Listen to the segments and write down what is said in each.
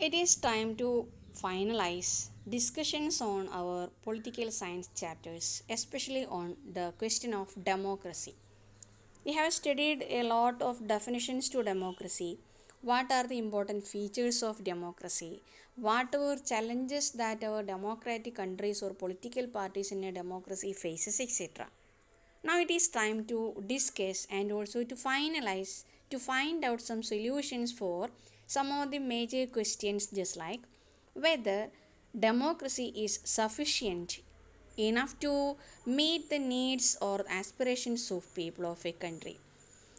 It is time to finalize discussions on our political science chapters, especially on the question of democracy. We have studied a lot of definitions to democracy. What are the important features of democracy? What are challenges that our democratic countries or political parties in a democracy faces, etc. Now it is time to discuss and also to finalize to find out some solutions for some of the major questions, just like whether democracy is sufficient enough to meet the needs or aspirations of people of a country,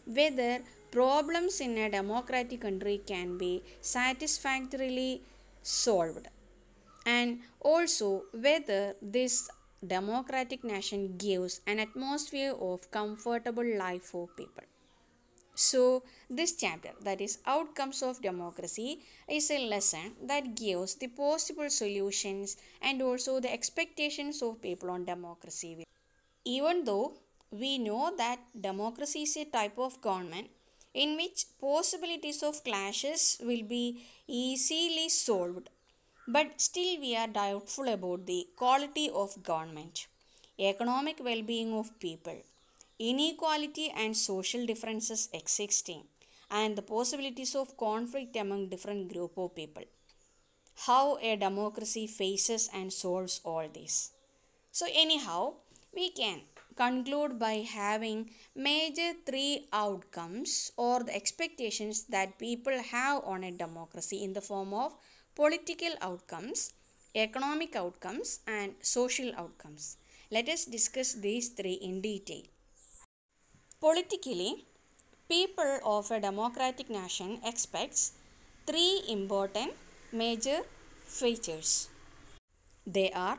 whether problems in a democratic country can be satisfactorily solved, and also whether this democratic nation gives an atmosphere of comfortable life for people. So, this chapter, that is Outcomes of Democracy, is a lesson that gives the possible solutions and also the expectations of people on democracy. Even though we know that democracy is a type of government in which possibilities of clashes will be easily solved, but still we are doubtful about the quality of government, economic well-being of people, inequality and social differences existing, and the possibilities of conflict among different group of people. How a democracy faces and solves all this. So anyhow, we can conclude by having major three outcomes or the expectations that people have on a democracy in the form of political outcomes, economic outcomes, and social outcomes. Let us discuss these three in detail. Politically, people of a democratic nation expects three important major features. They are: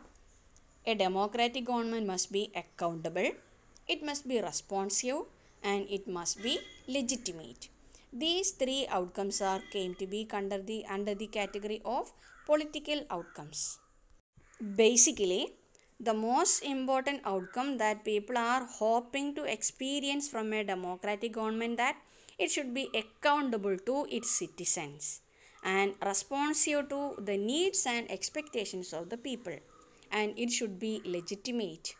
a democratic government must be accountable, it must be responsive, and it must be legitimate. These three outcomes are came to be under the category of political outcomes. Basically, the most important outcome that people are hoping to experience from a democratic government, that it should be accountable to its citizens and responsive to the needs and expectations of the people, and it should be legitimate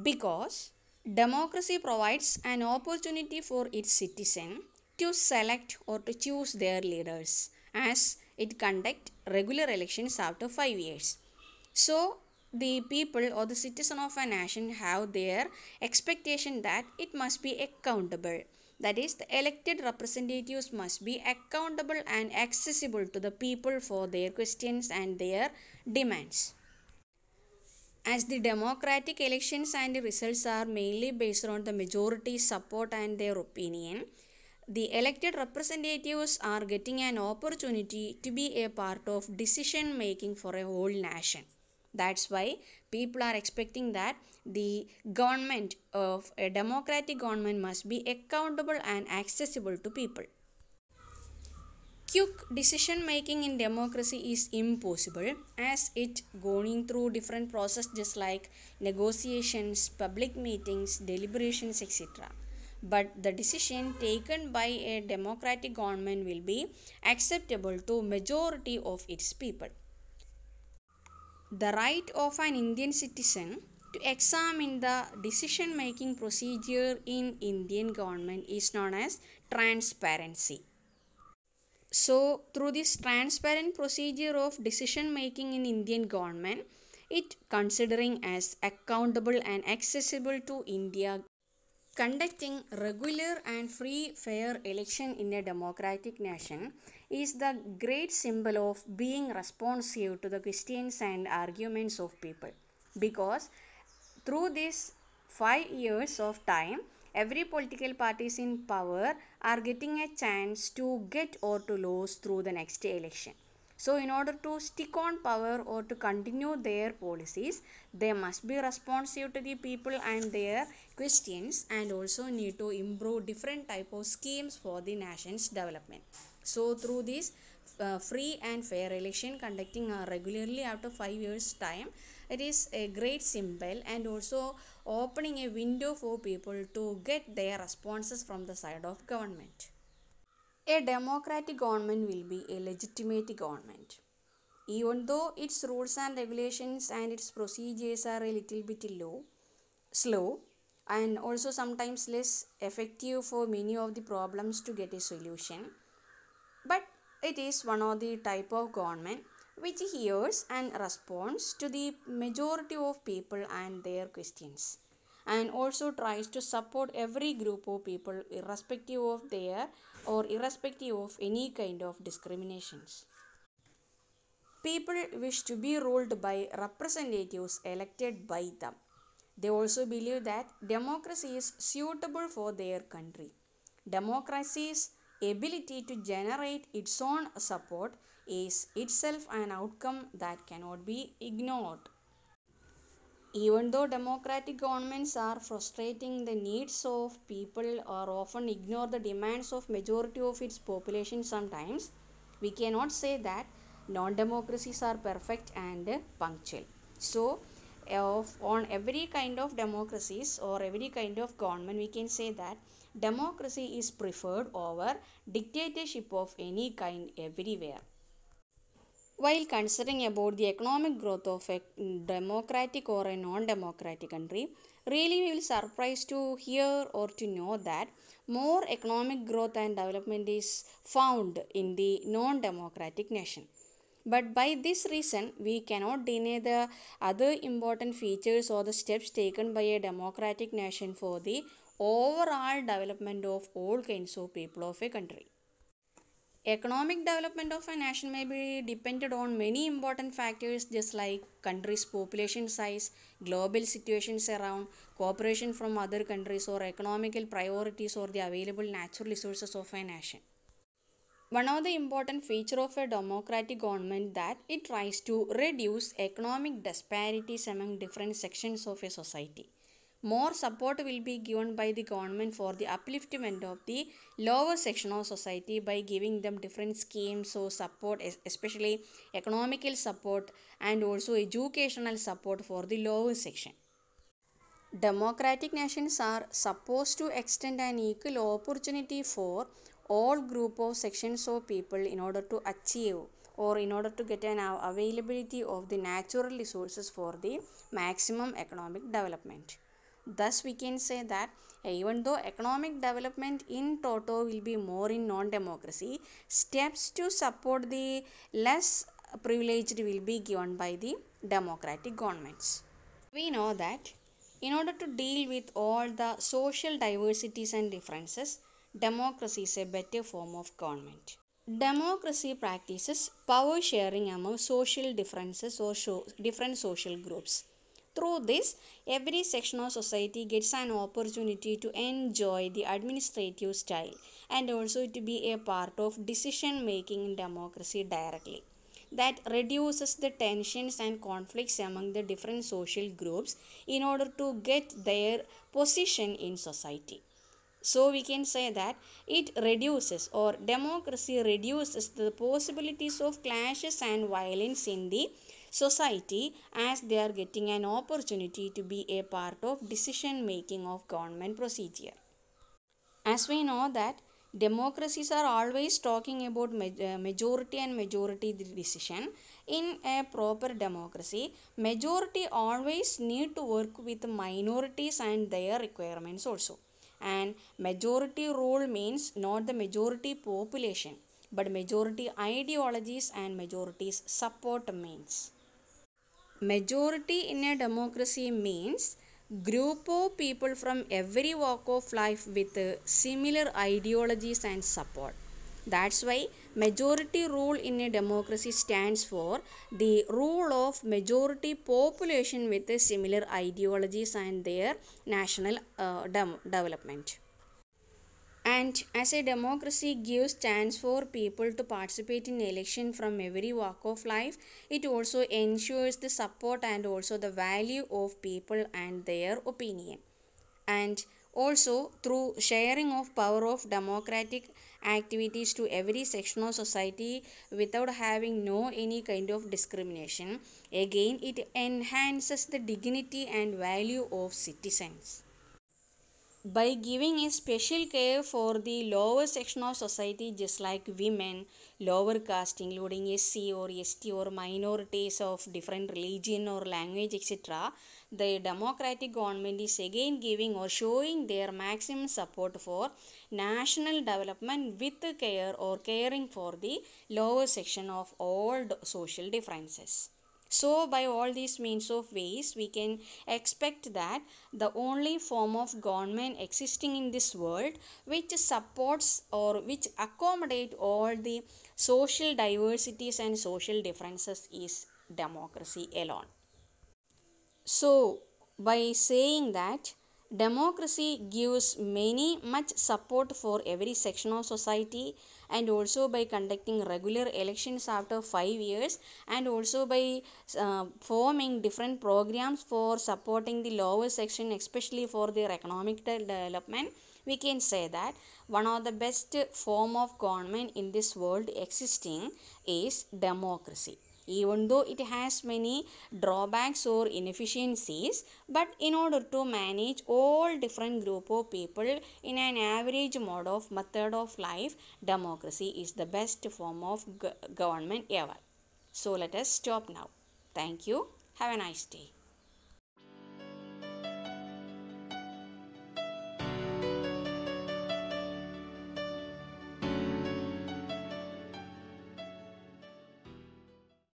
because democracy provides an opportunity for its citizen to select or to choose their leaders, as it conduct regular elections after 5 years. So the people or the citizen of a nation have their expectation that it must be accountable. That is, the elected representatives must be accountable and accessible to the people for their questions and their demands. As the democratic elections and the results are mainly based on the majority support and their opinion, the elected representatives are getting an opportunity to be a part of decision making for a whole nation. That's why people are expecting that the government of a democratic government must be accountable and accessible to people. Quick decision making in democracy is impossible, as it going through different process, just like negotiations, public meetings, deliberations, etc. But the decision taken by a democratic government will be acceptable to majority of its people. The right of an Indian citizen to examine the decision making procedure in Indian government is known as transparency. So through this transparent procedure of decision making in Indian government, it considering as accountable and accessible to India, conducting regular and free fair election in a democratic nation is the great symbol of being responsive to the questions and arguments of people, because through these 5 years of time, every political parties in power are getting a chance to get or to lose through the next election. So in order to stick on power or to continue their policies, they must be responsive to the people and their questions, and also need to improve different type of schemes for the nation's development. So through this free and fair election conducting regularly after 5 years time, it is a great symbol and also opening a window for people to get their responses from the side of government. A democratic government will be a legitimate government. Even though its rules and regulations and its procedures are a little bit slow, and also sometimes less effective for many of the problems to get a solution, but it is one of the type of government which hears and responds to the majority of people and their questions, and also tries to support every group of people irrespective of their or irrespective of any kind of discriminations. People wish to be ruled by representatives elected by them. They also believe that democracy is suitable for their country. Democracy's ability to generate its own support is itself an outcome that cannot be ignored. Even though democratic governments are frustrating the needs of people or often ignore the demands of majority of its population sometimes, we cannot say that non-democracies are perfect and punctual. So, on every kind of democracies or every kind of government, we can say that democracy is preferred over dictatorship of any kind everywhere. While considering about the economic growth of a democratic or a non-democratic country, really we will surprised to hear or to know that more economic growth and development is found in the non-democratic nation. But by this reason, we cannot deny the other important features or the steps taken by a democratic nation for the overall development of all kinds of people of a country. Economic development of a nation may be dependent on many important factors just like country's population size, global situations around, cooperation from other countries or economical priorities or the available natural resources of a nation. One of the important feature of a democratic government that it tries to reduce economic disparities among different sections of a society. More support will be given by the government for the upliftment of the lower section of society by giving them different schemes or support, especially economical support and also educational support for the lower section. Democratic nations are supposed to extend an equal opportunity for all group of sections of people in order to achieve or in order to get an availability of the natural resources for the maximum economic development. Thus we can say that even though economic development in toto will be more in non-democracy, steps to support the less privileged will be given by the democratic governments. We know that in order to deal with all the social diversities and differences, democracy is a better form of government. Democracy practices power sharing among social differences or different social groups. Through this, every section of society gets an opportunity to enjoy the administrative style and also to be a part of decision making in democracy directly. That reduces the tensions and conflicts among the different social groups in order to get their position in society. So we can say that it reduces or democracy reduces the possibilities of clashes and violence in the society as they are getting an opportunity to be a part of decision making of government procedure. As we know that democracies are always talking about majority and majority decision. In a proper democracy, majority always need to work with minorities and their requirements also. And majority rule means not the majority population but majority ideologies and majorities support means. Majority in a democracy means group of people from every walk of life with similar ideologies and support. That's why majority rule in a democracy stands for the rule of majority population with similar ideologies and their national development. And as a democracy gives chance for people to participate in election from every walk of life, it also ensures the support and also the value of people and their opinion. And also through sharing of power of democratic activities to every section of society without having no any kind of discrimination, again it enhances the dignity and value of citizens. by giving a special care for the lower section of society, just like women, lower caste including SC or ST or minorities of different religion or language, etc., the democratic government is again giving or showing their maximum support for national development with care or caring for the lower section of all social differences. So, by all these means of ways, we can expect that the only form of government existing in this world which supports or which accommodate all the social diversities and social differences is democracy alone. So, by saying that democracy gives many much support for every section of society, and also by conducting regular elections after 5 years, and also by forming different programs for supporting the lower section, especially for their economic development, we can say that one of the best form of government in this world existing is democracy, even though it has many drawbacks or inefficiencies. But in order to manage all different group of people in an average mode of method of life, democracy is the best form of government ever. So let us stop now. Thank you. Have a nice day.